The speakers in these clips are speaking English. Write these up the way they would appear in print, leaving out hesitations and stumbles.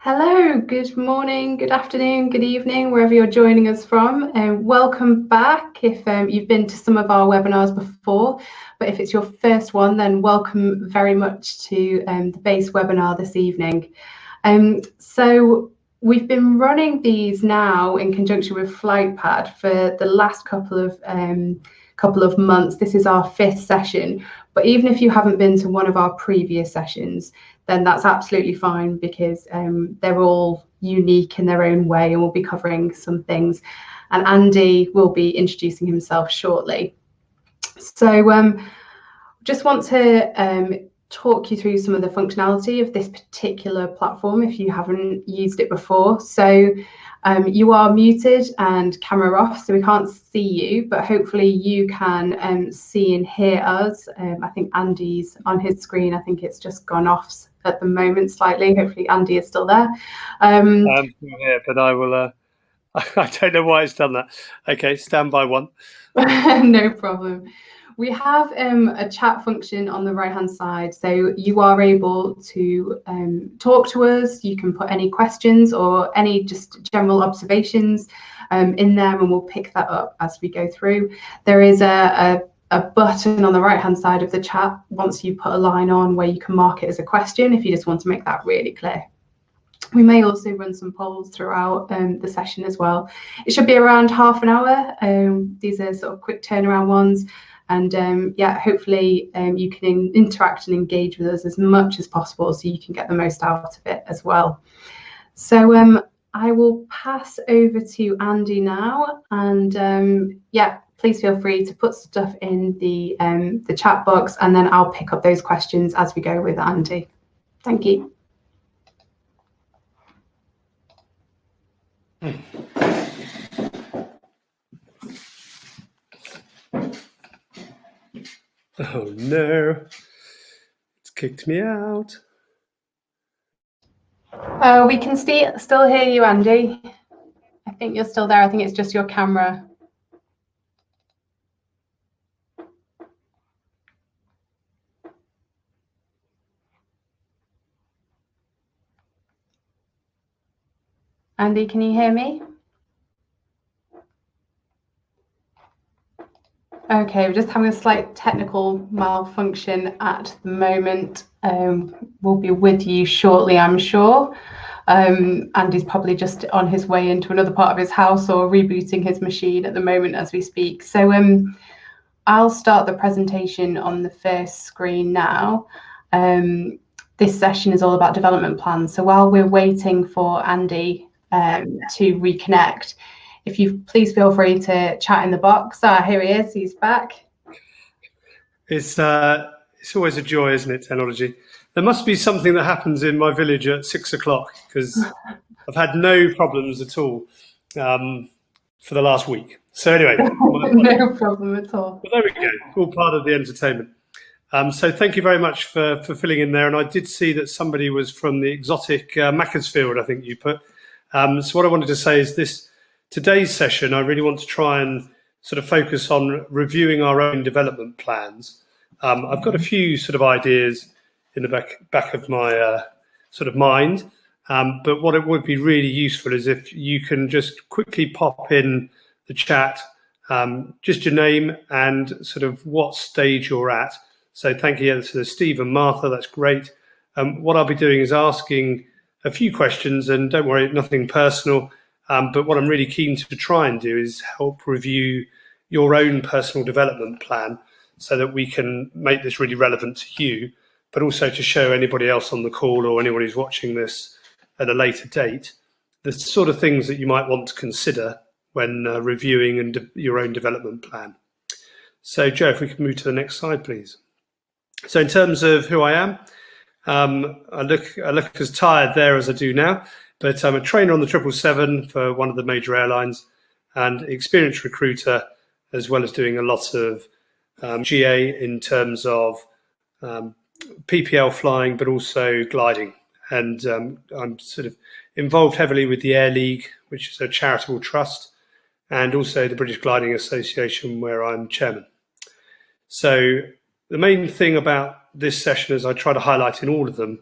Hello, good morning, good afternoon, good evening, wherever you're joining us from. Welcome back if you've been to some of our webinars before, but if it's your first one, then welcome very much to the base webinar this evening. So we've been running these now in conjunction with FlightPad for the last couple of months. This is our 5th session, but even if you haven't been to one of our previous sessions, then that's absolutely fine, because they're all unique in their own way, and we'll be covering some things. And Andy will be introducing himself shortly. So just want to talk you through some of the functionality of this particular platform if you haven't used it before. So you are muted and camera off, so we can't see you, but hopefully you can see and hear us. I think Andy's on his screen. I think it's just gone off at the moment slightly. Hopefully Andy is still there. I'm still here, but I will. I don't know why it's done that. Okay, stand by one. No problem. We have a chat function on the right hand side, so you are able to talk to us. You can put any questions or any just general observations in there, and we'll pick that up as we go through. There is a button on the right hand side of the chat once you put a line on where you can mark it as a question if you just want to make that really clear. We may also run some polls throughout the session as well. It should be around half an hour. These are sort of quick turnaround ones. And yeah, hopefully you can interact and engage with us as much as possible so you can get the most out of it as well. So I will pass over to Andy now. And yeah, please feel free to put stuff in the chat box, and then I'll pick up those questions as we go with Andy. Thank you. Oh no, it's kicked me out. We can still hear you, Andy. I think you're still there. I think it's just your camera. Andy, can you hear me? Okay, we're just having a slight technical malfunction at the moment. We'll be with you shortly, I'm sure. Andy's probably just on his way into another part of his house or rebooting his machine at the moment as we speak. So I'll start the presentation on the first screen now. This session is all about development plans. So while we're waiting for Andy to reconnect, if you please feel free to chat in the box. Here he is, he's back. It's always a joy, isn't it, technology? There must be something that happens in my village at 6 o'clock, because I've had no problems at all for the last week. So anyway. No problem at all. But there we go, all part of the entertainment. So thank you very much for filling in there. And I did see that somebody was from the exotic Macclesfield, I think you put. So what I wanted to say is today's session, I really want to try and sort of focus on reviewing our own development plans. I've got a few sort of ideas in the back of my sort of mind, but what it would be really useful is if you can just quickly pop in the chat, just your name and sort of what stage you're at. So thank you to Steve and Martha, that's great. What I'll be doing is asking a few questions, and don't worry, nothing personal. But what I'm really keen to try and do is help review your own personal development plan so that we can make this really relevant to you, but also to show anybody else on the call or anyone who's watching this at a later date, the sort of things that you might want to consider when reviewing your own development plan. So Joe, if we can move to the next slide, please. So in terms of who I am, I look as tired there as I do now. But I'm a trainer on the 777 for one of the major airlines and experienced recruiter, as well as doing a lot of GA in terms of PPL flying, but also gliding. And I'm sort of involved heavily with the Air League, which is a charitable trust, and also the British Gliding Association, where I'm chairman. So the main thing about this session, as I try to highlight in all of them,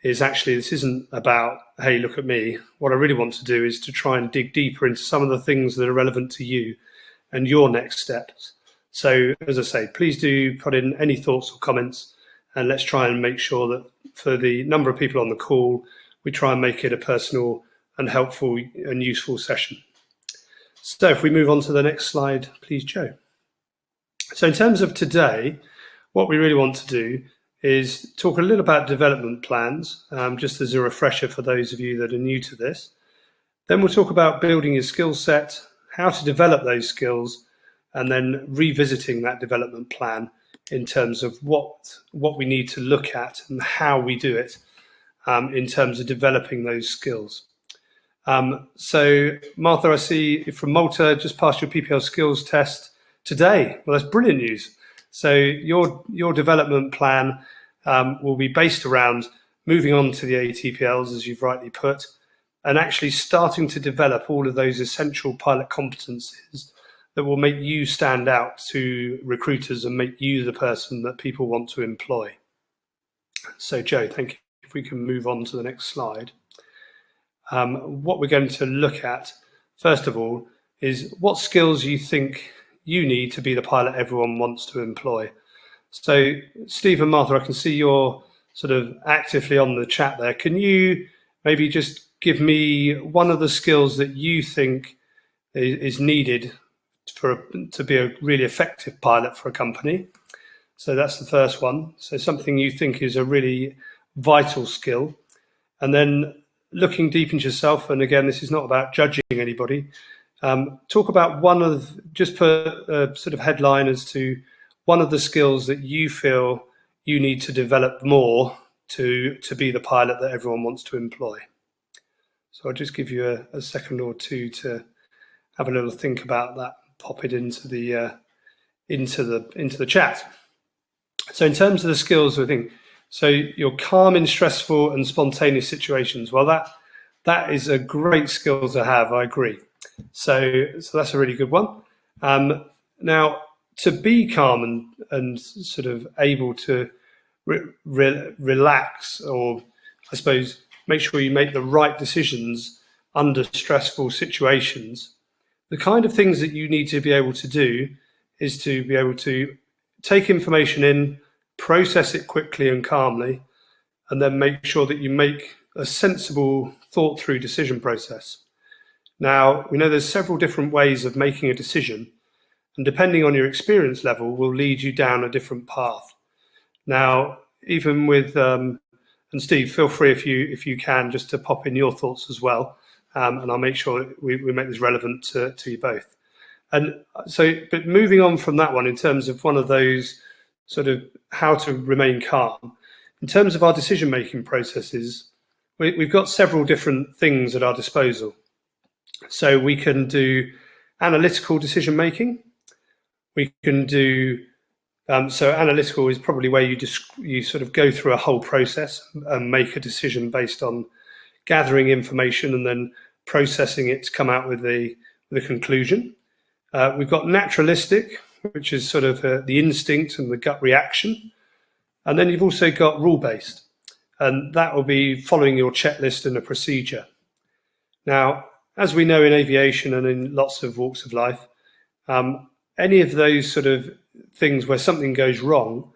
is actually, this isn't about, hey, look at me. What I really want to do is to try and dig deeper into some of the things that are relevant to you and your next steps. So as I say, please do put in any thoughts or comments, and let's try and make sure that for the number of people on the call, we try and make it a personal and helpful and useful session. So if we move on to the next slide, please, Joe. So in terms of today, what we really want to do is talk a little about development plans, just as a refresher for those of you that are new to this. Then we'll talk about building your skill set, how to develop those skills, and then revisiting that development plan in terms of what we need to look at and how we do it in terms of developing those skills. So Martha, I see from Malta, just passed your PPL skills test today. Well, that's brilliant news. So your development plan will be based around moving on to the ATPLs, as you've rightly put, and actually starting to develop all of those essential pilot competencies that will make you stand out to recruiters and make you the person that people want to employ. So Joe, thank you. If we can move on to the next slide. What we're going to look at, first of all, is what skills you think you need to be the pilot everyone wants to employ. So Steve and Martha, I can see you're sort of actively on the chat there. Can you maybe just give me one of the skills that you think is needed to be a really effective pilot for a company? So that's the first one. So something you think is a really vital skill. And then looking deep into yourself, and again, this is not about judging anybody, talk about just put a sort of headline as to one of the skills that you feel you need to develop more to be the pilot that everyone wants to employ. So I'll just give you a second or two to have a little think about that, pop it into the chat. So in terms of the skills, I think, so you're calm in stressful and spontaneous situations. Well, that is a great skill to have, I agree. So that's a really good one. Now, to be calm and sort of able to relax, or I suppose make sure you make the right decisions under stressful situations, the kind of things that you need to be able to do is to be able to take information in, process it quickly and calmly, and then make sure that you make a sensible, thought-through decision process. Now, we know there's several different ways of making a decision, and depending on your experience level will lead you down a different path. Now, even with, and Steve, feel free if you can, just to pop in your thoughts as well, and I'll make sure we make this relevant to you both. And so, but moving on from that one, in terms of one of those sort of how to remain calm, in terms of our decision-making processes, we've got several different things at our disposal. So we can do analytical decision-making. We can do, so analytical is probably where you sort of go through a whole process and make a decision based on gathering information and then processing it to come out with the conclusion. We've got naturalistic, which is sort of the instinct and the gut reaction. And then you've also got rule-based, and that will be following your checklist and a procedure. Now, as we know in aviation and in lots of walks of life, any of those sort of things where something goes wrong,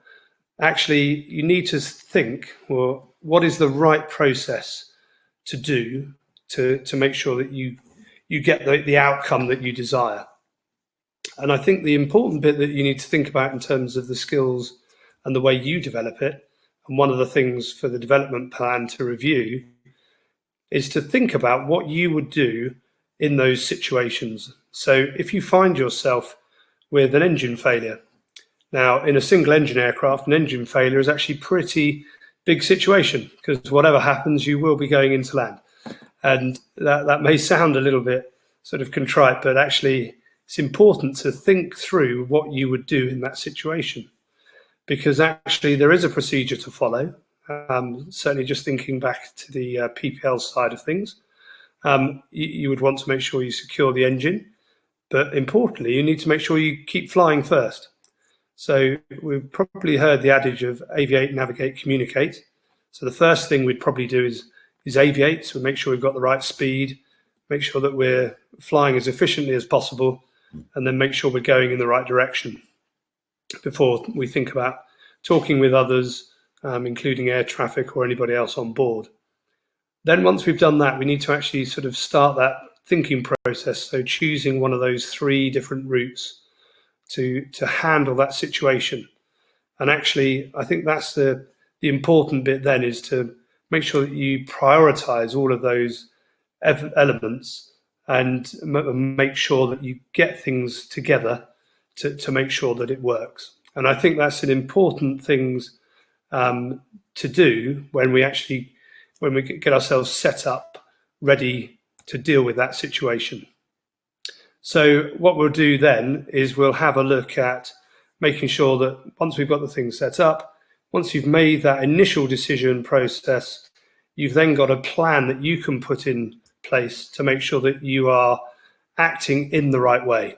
actually you need to think, well, what is the right process to do to make sure that you get the outcome that you desire? And I think the important bit that you need to think about in terms of the skills and the way you develop it, and one of the things for the development plan to review, is to think about what you would do in those situations. So if you find yourself with an engine failure, now in a single engine aircraft, an engine failure is actually a pretty big situation, because whatever happens, you will be going into land. And that may sound a little bit sort of contrite, but actually it's important to think through what you would do in that situation, because actually there is a procedure to follow. Certainly just thinking back to the PPL side of things, you would want to make sure you secure the engine, but importantly, you need to make sure you keep flying first. So we've probably heard the adage of aviate, navigate, communicate. So the first thing we'd probably do is aviate, so make sure we've got the right speed, make sure that we're flying as efficiently as possible, and then make sure we're going in the right direction before we think about talking with others, including air traffic or anybody else on board. Then once we've done that, we need to actually sort of start that thinking process, so choosing one of those 3 different routes to handle that situation. And actually, I think that's the important bit then, is to make sure that you prioritize all of those elements and make sure that you get things together to make sure that it works. And I think that's an important thing to do when we get ourselves set up, ready to deal with that situation. So what we'll do then is we'll have a look at making sure that once we've got the things set up, once you've made that initial decision process, you've then got a plan that you can put in place to make sure that you are acting in the right way.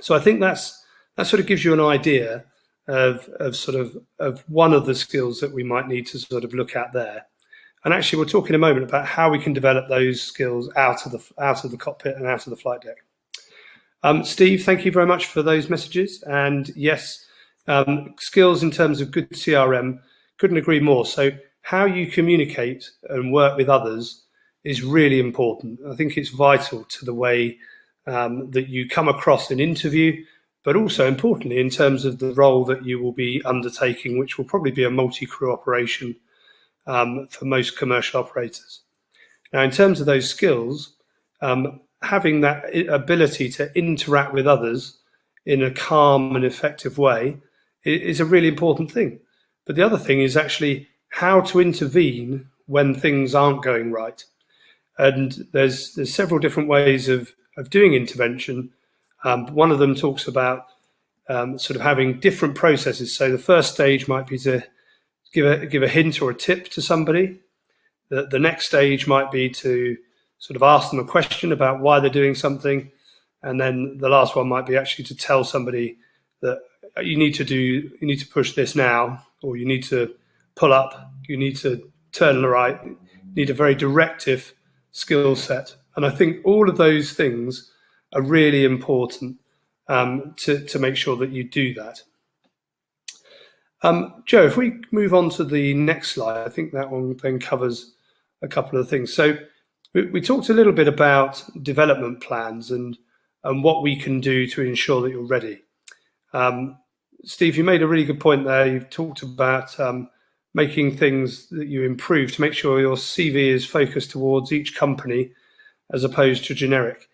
So I think that sort of gives you an idea of one of the skills that we might need to sort of look at there. And actually, we'll talk in a moment about how we can develop those skills out of the cockpit and out of the flight deck. Steve, thank you very much for those messages. And yes, skills in terms of good CRM, couldn't agree more. So how you communicate and work with others is really important. I think it's vital to the way that you come across an interview, but also importantly in terms of the role that you will be undertaking, which will probably be a multi-crew operation for most commercial operators. Now, in terms of those skills, having that ability to interact with others in a calm and effective way is a really important thing. But the other thing is actually how to intervene when things aren't going right. And there's several different ways of doing intervention. One of them talks about sort of having different processes. So the first stage might be to give a hint or a tip to somebody. The next stage might be to sort of ask them a question about why they're doing something. And then the last one might be actually to tell somebody that you need to push this now, or you need to pull up, you need to turn the right, you need a very directive skill set. And I think all of those things are really important to make sure that you do that. Joe, if we move on to the next slide, I think that one then covers a couple of things. So we talked a little bit about development plans and what we can do to ensure that you're ready. Steve, you made a really good point there. You've talked about making things that you improve to make sure your CV is focused towards each company as opposed to generic.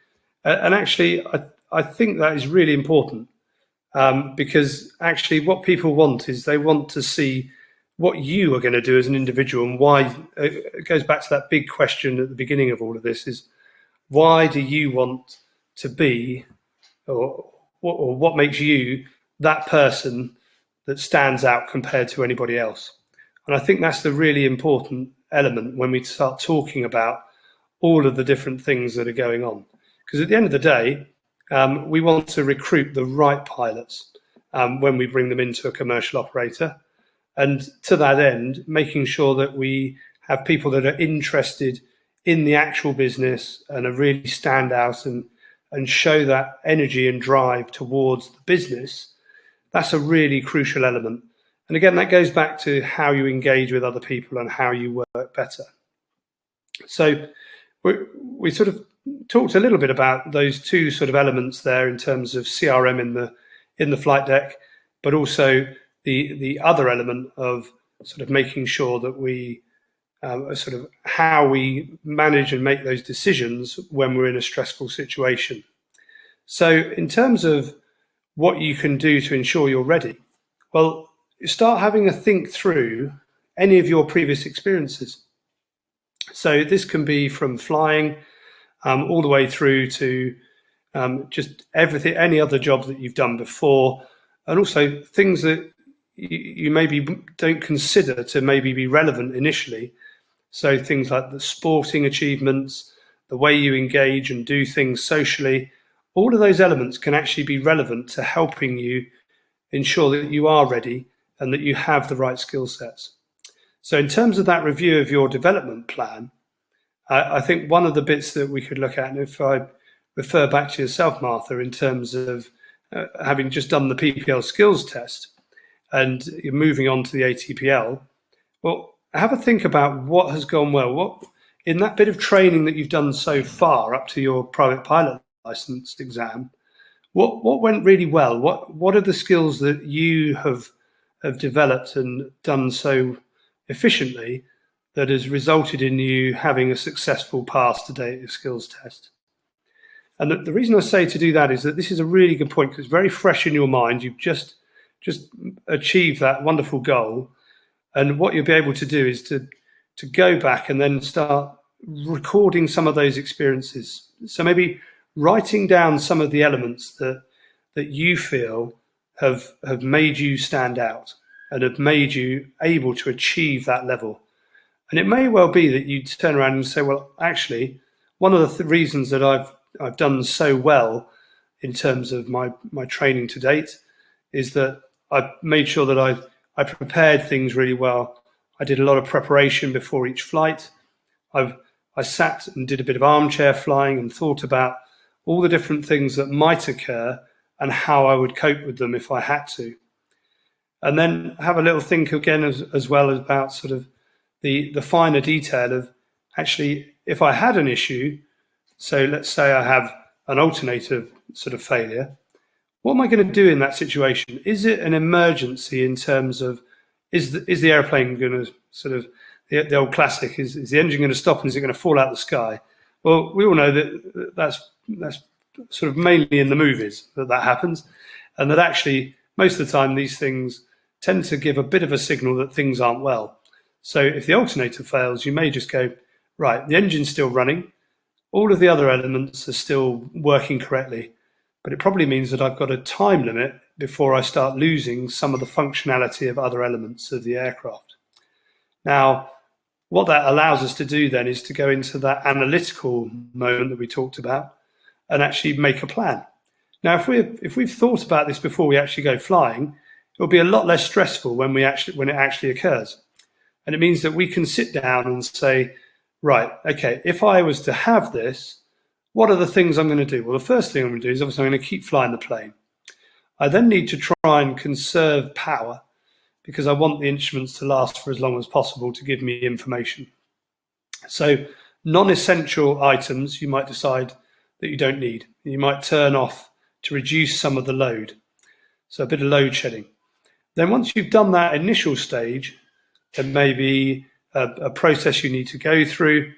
And actually, I think that is really important because actually what people want is they want to see what you are going to do as an individual and why. It goes back to that big question at the beginning of all of this is, why do you want to be, or what makes you that person that stands out compared to anybody else? And I think that's the really important element when we start talking about all of the different things that are going on. Because at the end of the day, we want to recruit the right pilots when we bring them into a commercial operator. And to that end, making sure that we have people that are interested in the actual business and are really stand out and show that energy and drive towards the business, that's a really crucial element. And again, that goes back to how you engage with other people and how you work better. So we sort of talked a little bit about those two sort of elements there in terms of CRM in the flight deck, but also the other element of sort of making sure that we sort of how we manage and make those decisions when we're in a stressful situation. So in terms of what you can do to ensure you're ready, well, start having a think through any of your previous experiences. So this can be from flying all the way through to just everything, any other job that you've done before, and also things that you maybe don't consider to maybe be relevant initially. So things like the sporting achievements, the way you engage and do things socially, all of those elements can actually be relevant to helping you ensure that you are ready and that you have the right skill sets. So in terms of that review of your development plan, I think one of the bits that we could look at, and if I refer back to yourself, Martha, in terms of having just done the PPL skills test and you're moving on to the ATPL, well, have a think about what has gone well. What in that bit of training that you've done so far up to your private pilot license exam, what went really well? What are the skills that you have developed and done so efficiently that has resulted in you having a successful pass to date skills test? And the reason I say to do that is that this is a really good point because it's very fresh in your mind. You've just achieved that wonderful goal. And what you'll be able to do is to go back and then start recording some of those experiences. So maybe writing down some of the elements that you feel have made you stand out and have made you able to achieve that level. And it may well be that you turn around and say, well, actually, one of the reasons that I've done so well in terms of my training to date is that I made sure that I prepared things really well. I did a lot of preparation before each flight. I sat and did a bit of armchair flying and thought about all the different things that might occur and how I would cope with them if I had to. And then have a little think again as well about sort of the finer detail of actually, if I had an issue, so let's say I have an alternator sort of failure, what am I going to do in that situation? Is it an emergency in terms of, is the airplane going to sort of, the old classic, is the engine going to stop and is it going to fall out of the sky? Well, we all know that that's sort of mainly in the movies that happens, and that actually most of the time these things tend to give a bit of a signal that things aren't well. So if the alternator fails, you may just go, right, the engine's still running, all of the other elements are still working correctly, but it probably means that I've got a time limit before I start losing some of the functionality of other elements of the aircraft. Now, what that allows us to do then is to go into that analytical moment that we talked about and actually make a plan. Now, if we've thought about this before we actually go flying, it will be a lot less stressful when it actually occurs. And it means that we can sit down and say, right, okay, if I was to have this, what are the things I'm going to do? Well, the first thing I'm going to do is obviously I'm going to keep flying the plane. I then need to try and conserve power because I want the instruments to last for as long as possible to give me information. So non-essential items you might decide that you don't need. You might turn off to reduce some of the load. So a bit of load shedding. Then once you've done that initial stage, there may be a process you need to go through,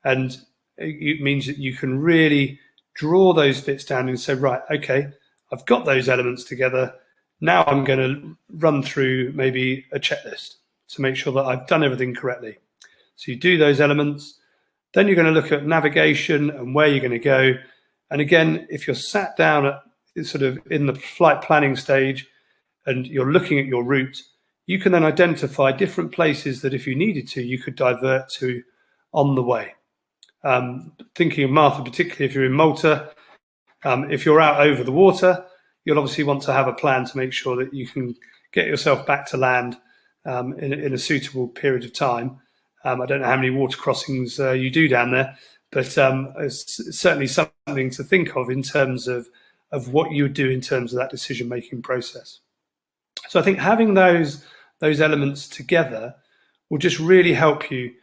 and it means that you can really draw those bits down and say, right, okay, I've got those elements together. Now I'm going to run through maybe a checklist to make sure that I've done everything correctly. So you do those elements, then you're going to look at navigation and where you're going to go. And again, if you're sat down at sort of in the flight planning stage and you're looking at your route, you can then identify different places that if you needed to, you could divert to on the way. Thinking of Martha, particularly if you're in Malta, if you're out over the water, you'll obviously want to have a plan to make sure that you can get yourself back to land in a suitable period of time. I don't know how many water crossings you do down there, but it's certainly something to think of in terms of what you would do in terms of that decision-making process. So I think having those elements together will just really help you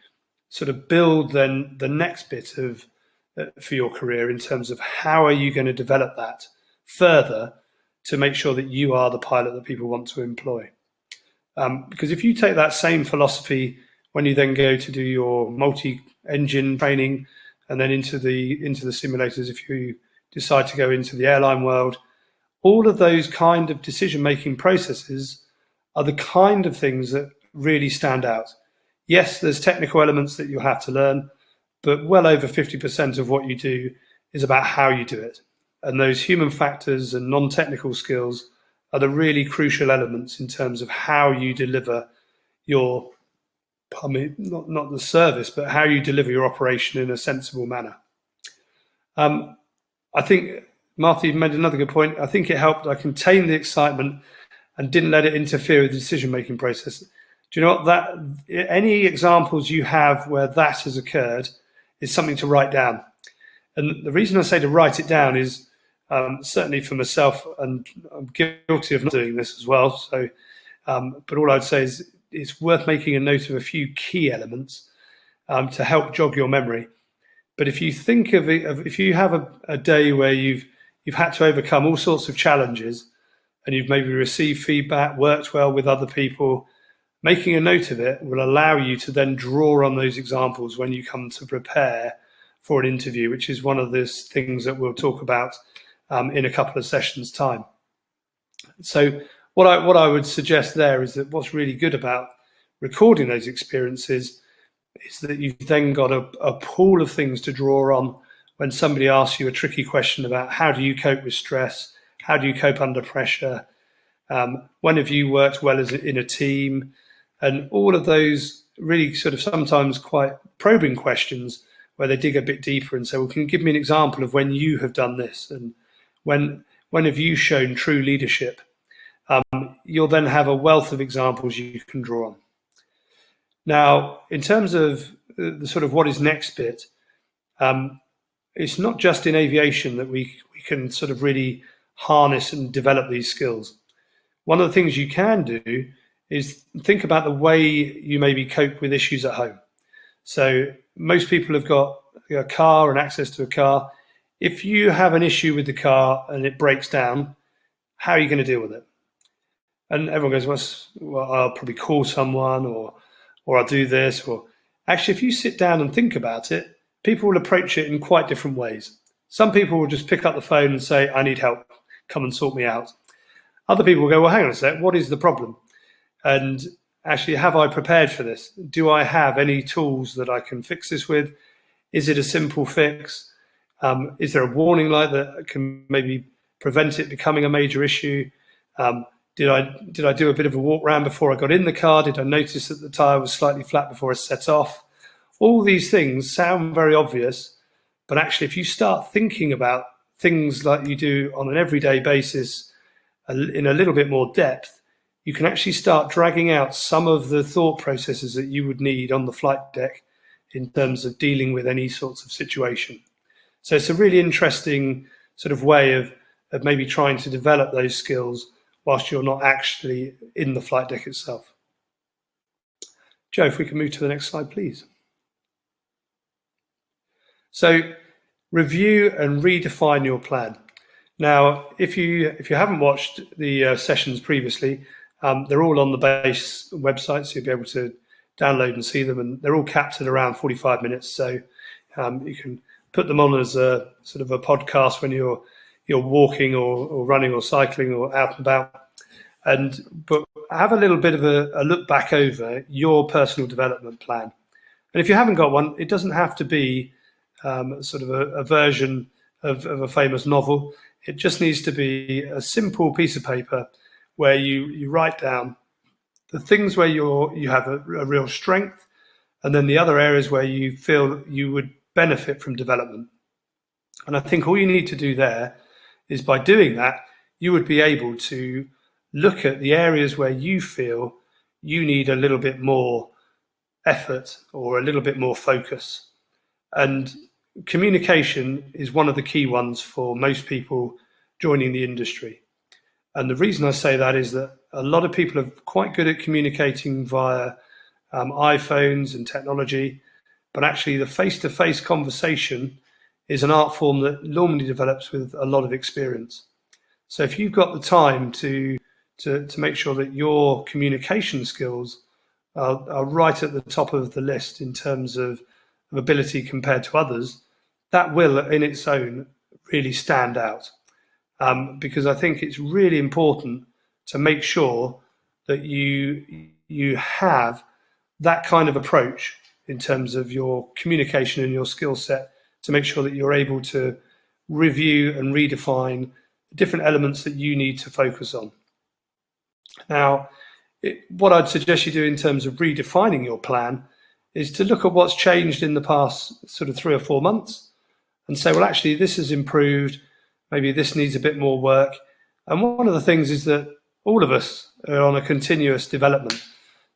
sort of build then the next bit of for your career in terms of how are you going to develop that further to make sure that you are the pilot that people want to employ. Because if you take that same philosophy when you then go to do your multi-engine training and then into the simulators, if you decide to go into the airline world, all of those kind of decision-making processes are the kind of things that really stand out. Yes, there's technical elements that you'll have to learn, but well over 50% of what you do is about how you do it. And those human factors and non-technical skills are the really crucial elements in terms of how you deliver your, I mean, not the service, but how you deliver your operation in a sensible manner. I think, Martha, you made another good point. I think it helped I contained the excitement and didn't let it interfere with the decision-making process. Do you know what, that any examples you have where that has occurred is something to write down. And the reason I say to write it down is certainly for myself, and I'm guilty of not doing this as well. So, but all I'd say is it's worth making a note of a few key elements to help jog your memory. But if you think of it, if you have a day where you've had to overcome all sorts of challenges, and you've maybe received feedback, worked well with other people, making a note of it will allow you to then draw on those examples when you come to prepare for an interview, which is one of those things that we'll talk about in a couple of sessions' time. So what I would suggest there is that what's really good about recording those experiences is that you've then got a pool of things to draw on when somebody asks you a tricky question about how do you cope with stress, how do you cope under pressure, when have you worked well as in a team, and all of those really sort of sometimes quite probing questions where they dig a bit deeper and say, well, can you give me an example of when you have done this, and when have you shown true leadership? You'll then have a wealth of examples you can draw on. Now, in terms of the sort of what is next bit, it's not just in aviation that we can sort of really harness and develop these skills. One of the things you can do is think about the way you maybe cope with issues at home. So most people have got a car and access to a car. If you have an issue with the car and it breaks down, how are you going to deal with it? And everyone goes, well, I'll probably call someone, or I'll do this. Or actually, if you sit down and think about it, people will approach it in quite different ways. Some people will just pick up the phone and say, I need help, come and sort me out. Other people will go, well, hang on a sec, what is the problem? And actually, have I prepared for this? Do I have any tools that I can fix this with? Is it a simple fix? Is there a warning light that can maybe prevent it becoming a major issue? Did I do a bit of a walk around before I got in the car? Did I notice that the tyre was slightly flat before I set off? All these things sound very obvious, but actually if you start thinking about things like you do on an everyday basis in a little bit more depth, you can actually start dragging out some of the thought processes that you would need on the flight deck in terms of dealing with any sorts of situation. So it's a really interesting sort of way of maybe trying to develop those skills whilst you're not actually in the flight deck itself. Joe, if we can move to the next slide, please. So review and redefine your plan. Now, if you haven't watched the sessions previously, they're all on the base website, so you'll be able to download and see them, and they're all capped at around 45 minutes. So you can put them on as a sort of a podcast when you're walking or running or cycling or out and about. But have a little bit of a look back over your personal development plan. And if you haven't got one, it doesn't have to be sort of a version of a famous novel. It just needs to be a simple piece of paper where you write down the things where you have a real strength, and then the other areas where you feel you would benefit from development. And I think all you need to do there is, by doing that, you would be able to look at the areas where you feel you need a little bit more effort or a little bit more focus. And communication is one of the key ones for most people joining the industry. And the reason I say that is that a lot of people are quite good at communicating via iPhones and technology, but actually the face-to-face conversation is an art form that normally develops with a lot of experience. So if you've got the time to make sure that your communication skills are right at the top of the list in terms of ability compared to others, that will in its own really stand out. Because I think it's really important to make sure that you have that kind of approach in terms of your communication and your skill set, to make sure that you're able to review and redefine different elements that you need to focus on. Now, what I'd suggest you do in terms of redefining your plan is to look at what's changed in the past sort of 3 or 4 months and say, well, actually, this has improved. Maybe this needs a bit more work. And one of the things is that all of us are on a continuous development.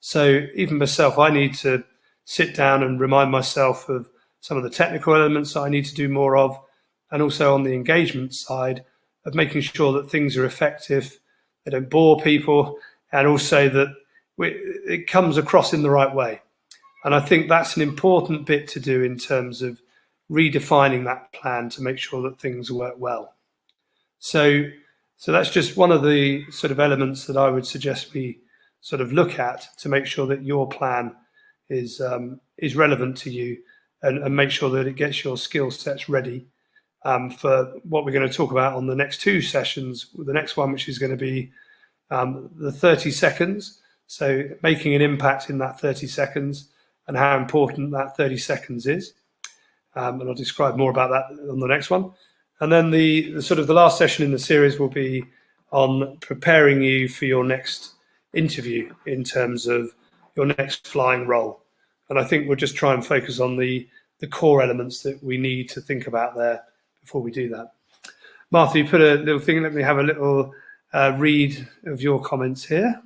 So even myself, I need to sit down and remind myself of some of the technical elements that I need to do more of, and also on the engagement side of making sure that things are effective, they don't bore people, and also that it comes across in the right way. And I think that's an important bit to do in terms of redefining that plan to make sure that things work well. So that's just one of the sort of elements that I would suggest we sort of look at to make sure that your plan is relevant to you, and make sure that it gets your skill sets ready for what we're going to talk about on the next two sessions. The next one, which is going to be the 30 seconds. So making an impact in that 30 seconds and how important that 30 seconds is. And I'll describe more about that on the next one. And then the sort of the last session in the series will be on preparing you for your next interview in terms of your next flying role. And I think we'll just try and focus on the core elements that we need to think about there before we do that. Martha, you put a little thing. Let me have a little read of your comments here.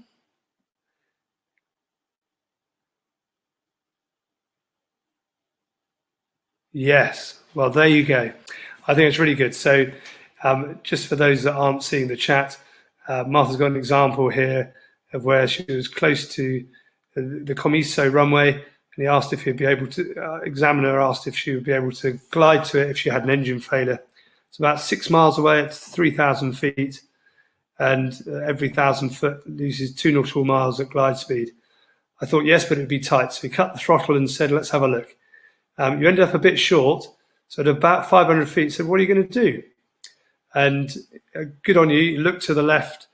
Yes, well, there you go. I think it's really good. So just for those that aren't seeing the chat, Martha's got an example here of where she was close to the Comiso runway, and he asked if he'd be able to, examiner asked if she would be able to glide to it if she had an engine failure. It's about 6 miles away at 3,000 feet, and every 1,000 foot loses 2 nautical miles at glide speed. I thought, yes, but it'd be tight. So he cut the throttle and said, let's have a look. You ended up a bit short. So at about 500 feet, said, what are you going to do? And good on you. You looked to the left,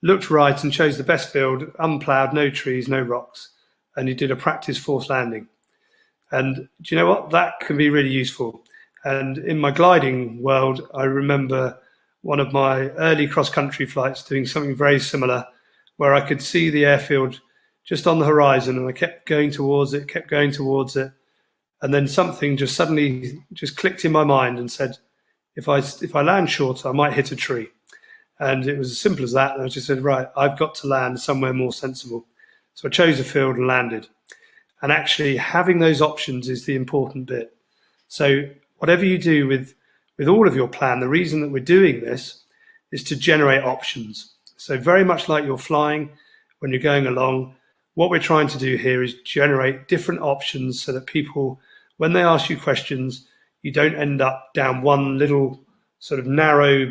looked right, and chose the best field, unploughed, no trees, no rocks. And you did a practice forced landing. And do you know what? That can be really useful. And in my gliding world, I remember one of my early cross-country flights doing something very similar, where I could see the airfield just on the horizon, and I kept going towards it, and then something just suddenly just clicked in my mind and said, if I land short, I might hit a tree. And it was as simple as that. And I just said, right, I've got to land somewhere more sensible. So I chose a field and landed. And actually having those options is the important bit. So whatever you do with all of your plan, the reason that we're doing this is to generate options. So very much like you're flying, when you're going along, what we're trying to do here is generate different options so that people, when they ask you questions, you don't end up down one little sort of narrow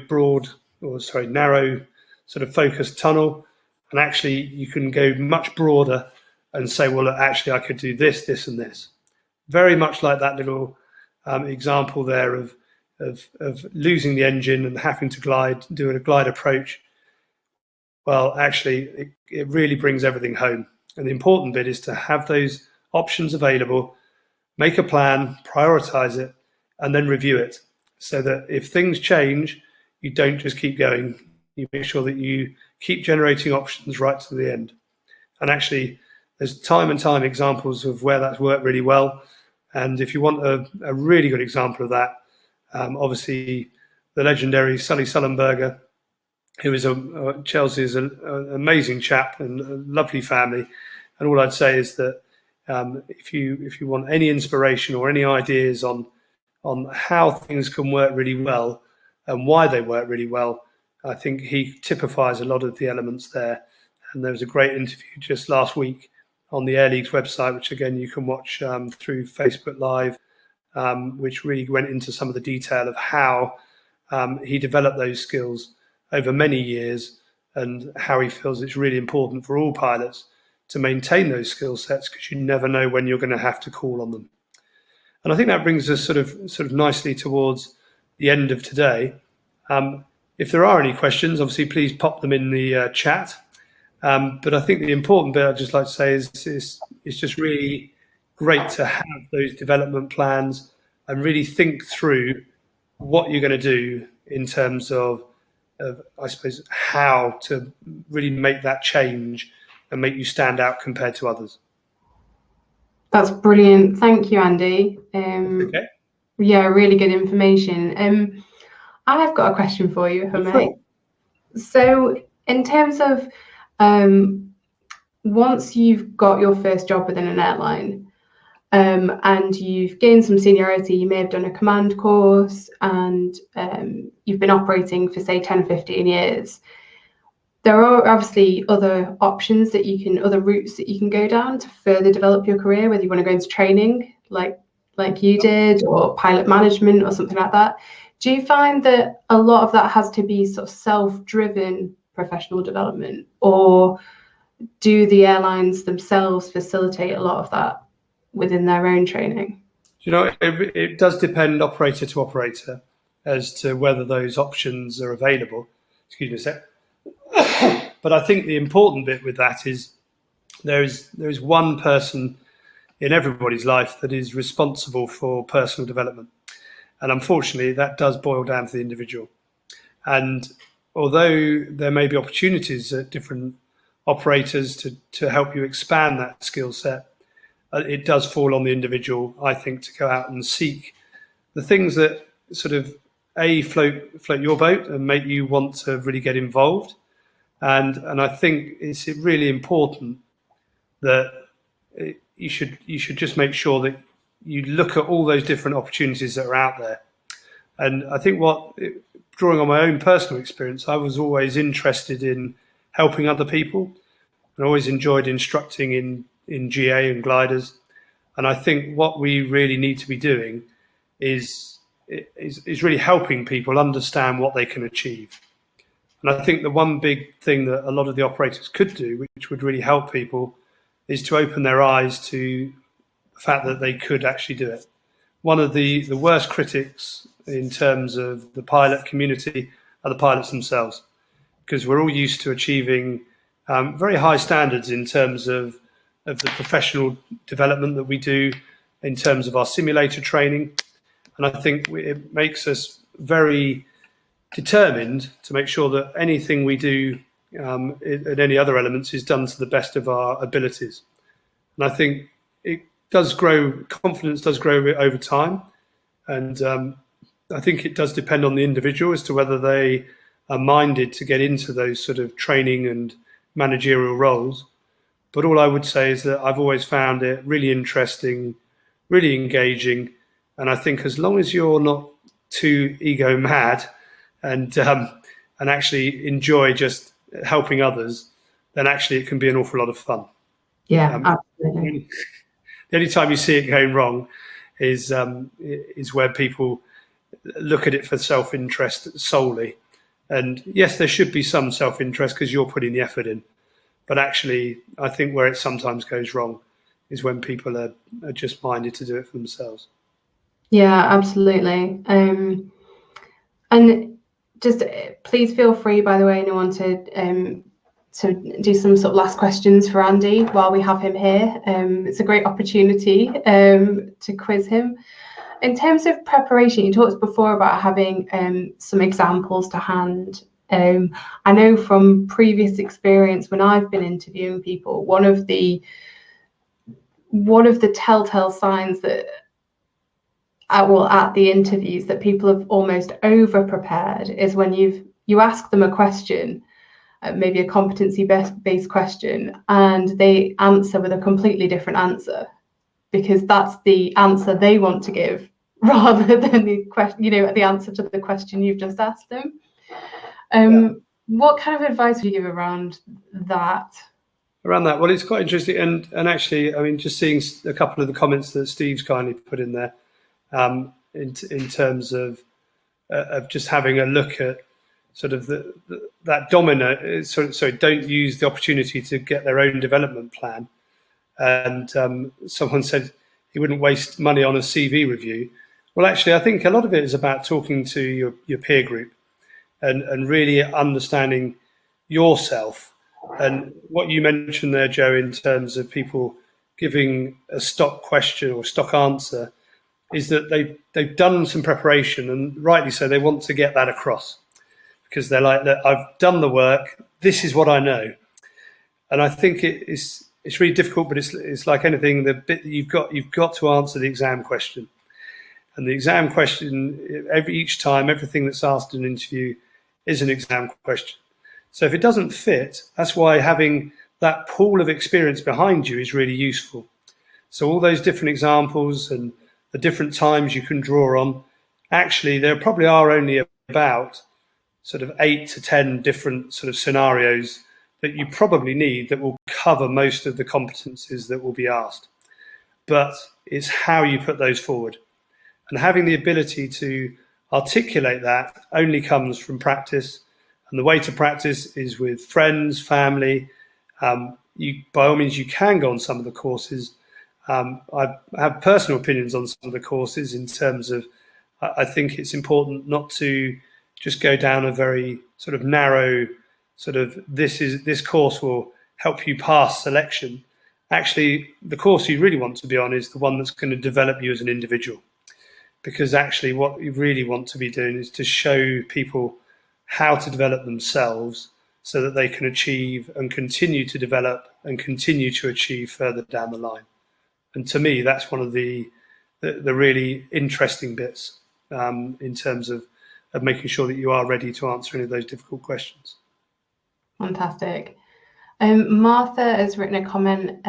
sort of focused tunnel. And actually you can go much broader and say, well, actually I could do this, this, and this. Very much like that little example there of losing the engine and having to glide, doing a glide approach. Well, actually, it really brings everything home. And the important bit is to have those options available, make a plan, prioritize it, and then review it. So that if things change, you don't just keep going. You make sure that you keep generating options right to the end. And actually, there's time and time examples of where that's worked really well. And if you want a really good example of that, obviously the legendary Sully Sullenberger, who is Chelsea, is an amazing chap and a lovely family. And all I'd say is that if you want any inspiration or any ideas on how things can work really well and why they work really well, I think he typifies a lot of the elements there. And there was a great interview just last week on the Air League's website, which again you can watch through Facebook Live, which really went into some of the detail of how he developed those skills over many years, and how he feels it's really important for all pilots to maintain those skill sets, because you never know when you're going to have to call on them. And I think that brings us sort of nicely towards the end of today. If there are any questions, obviously please pop them in the chat. But I think the important bit I'd just like to say is it's just really great to have those development plans and really think through what you're going to do in terms of I suppose, how to really make that change and make you stand out compared to others. That's brilliant. Thank you, Andy. Okay. Yeah, really good information. I have got a question for you, if I may. So in terms of once you've got your first job within an airline, and you've gained some seniority, you may have done a command course, and you've been operating for, say, 10 or 15 years. There are obviously other options that you can, other routes that you can go down to further develop your career, whether you want to go into training like you did, or pilot management or something like that. Do you find that a lot of that has to be sort of self-driven professional development, or do the airlines themselves facilitate a lot of that within their own training? It does depend operator to operator as to whether those options are available. Excuse me a sec. But I think the important bit with that is there is one person in everybody's life that is responsible for personal development. And unfortunately, that does boil down to the individual. And although there may be opportunities at different operators to help you expand that skill set, it does fall on the individual, I think, to go out and seek the things that sort of float your boat and make you want to really get involved. And I think it's really important that you should just make sure that you look at all those different opportunities that are out there. And I think drawing on my own personal experience, I was always interested in helping other people, and always enjoyed instructing in GA and gliders. And I think what we really need to be doing is really helping people understand what they can achieve. And I think the one big thing that a lot of the operators could do, which would really help people, is to open their eyes to the fact that they could actually do it. One of the worst critics in terms of the pilot community are the pilots themselves, because we're all used to achieving very high standards in terms of the professional development that we do, in terms of our simulator training. And I think it makes us very determined to make sure that anything we do and any other elements is done to the best of our abilities. And I think it does grow, confidence does grow over time. And I think it does depend on the individual as to whether they are minded to get into those sort of training and managerial roles. But all I would say is that I've always found it really interesting, really engaging. And I think as long as you're not too ego mad and actually enjoy just helping others, then actually it can be an awful lot of fun. Yeah, absolutely. The only time you see it going wrong is where people look at it for self-interest solely. And yes, there should be some self-interest because you're putting the effort in. But actually, I think where it sometimes goes wrong is when people are just minded to do it for themselves. Yeah, absolutely. And just please feel free, by the way, anyone to do some sort of last questions for Andy while we have him here. It's a great opportunity to quiz him. In terms of preparation, you talked before about having some examples to hand. I know from previous experience when I've been interviewing people, one of the telltale signs that at the interviews that people have almost over prepared is when you ask them a question, maybe a competency based question, and they answer with a completely different answer, because that's the answer they want to give rather than the question, the answer to the question you've just asked them. What kind of advice would you give around that? Well, it's quite interesting, and actually, I mean, just seeing a couple of the comments that Steve's kindly put in there, in terms of just having a look at sort of that domino. So don't use the opportunity to get their own development plan. And someone said he wouldn't waste money on a CV review. Well, actually, I think a lot of it is about talking to your peer group and really understanding yourself. And what you mentioned there, Joe, in terms of people giving a stock question or stock answer, is that they've done some preparation, and rightly so, they want to get that across, because they're like, I've done the work, this is what I know. And I think it's really difficult, but it's like anything, the bit that you've got to answer the exam question. And the exam question, each time, everything that's asked in an interview is an exam question. So if it doesn't fit, that's why having that pool of experience behind you is really useful. So all those different examples and the different times you can draw on, actually there probably are only about sort of 8 to 10 different sort of scenarios that you probably need that will cover most of the competencies that will be asked. But it's how you put those forward. And having the ability to articulate that only comes from practice. And the way to practice is with friends, family. By all means, you can go on some of the courses. I have personal opinions on some of the courses in terms of, I think it's important not to just go down a very sort of narrow sort of this course will help you pass selection. Actually, the course you really want to be on is the one that's going to develop you as an individual, because actually what you really want to be doing is to show people how to develop themselves so that they can achieve and continue to develop and continue to achieve further down the line. And to me, that's one of the really interesting bits in terms of making sure that you are ready to answer any of those difficult questions. Fantastic. Martha has written a comment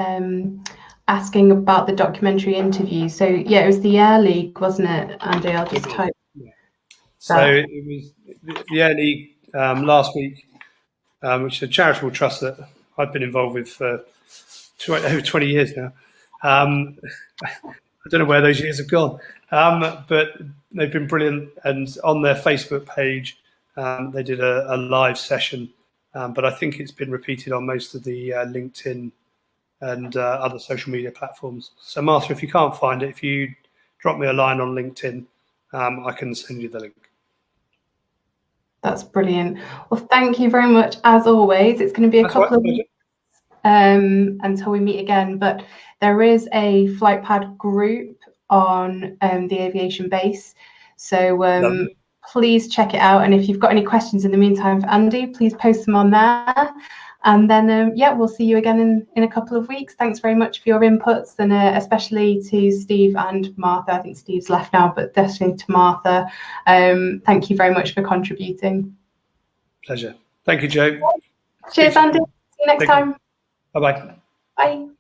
asking about the documentary interview. So yeah, it was the Air League, wasn't it, Andy? I'll just type. Yeah. So it was the Air League last week, which is a charitable trust that I've been involved with for over 20 years now. I don't know where those years have gone, but they've been brilliant. And on their Facebook page, they did a live session, but I think it's been repeated on most of the LinkedIn and other social media platforms. So Martha, if you can't find it, if you drop me a line on LinkedIn, I can send you the link. That's brilliant. Well, thank you very much, as always. It's going to be a couple of weeks until we meet again, but there is a FlightPad group on the aviation base, so please check it out. And if you've got any questions in the meantime for Andy, please post them on there. And then yeah, we'll see you again in a couple of weeks. Thanks very much for your inputs, and especially to Steve and Martha. I think Steve's left now, but definitely to Martha. Thank you very much for contributing. Pleasure. Thank you, Joe. Cheers, Andy. See you next time. Bye-bye. Bye.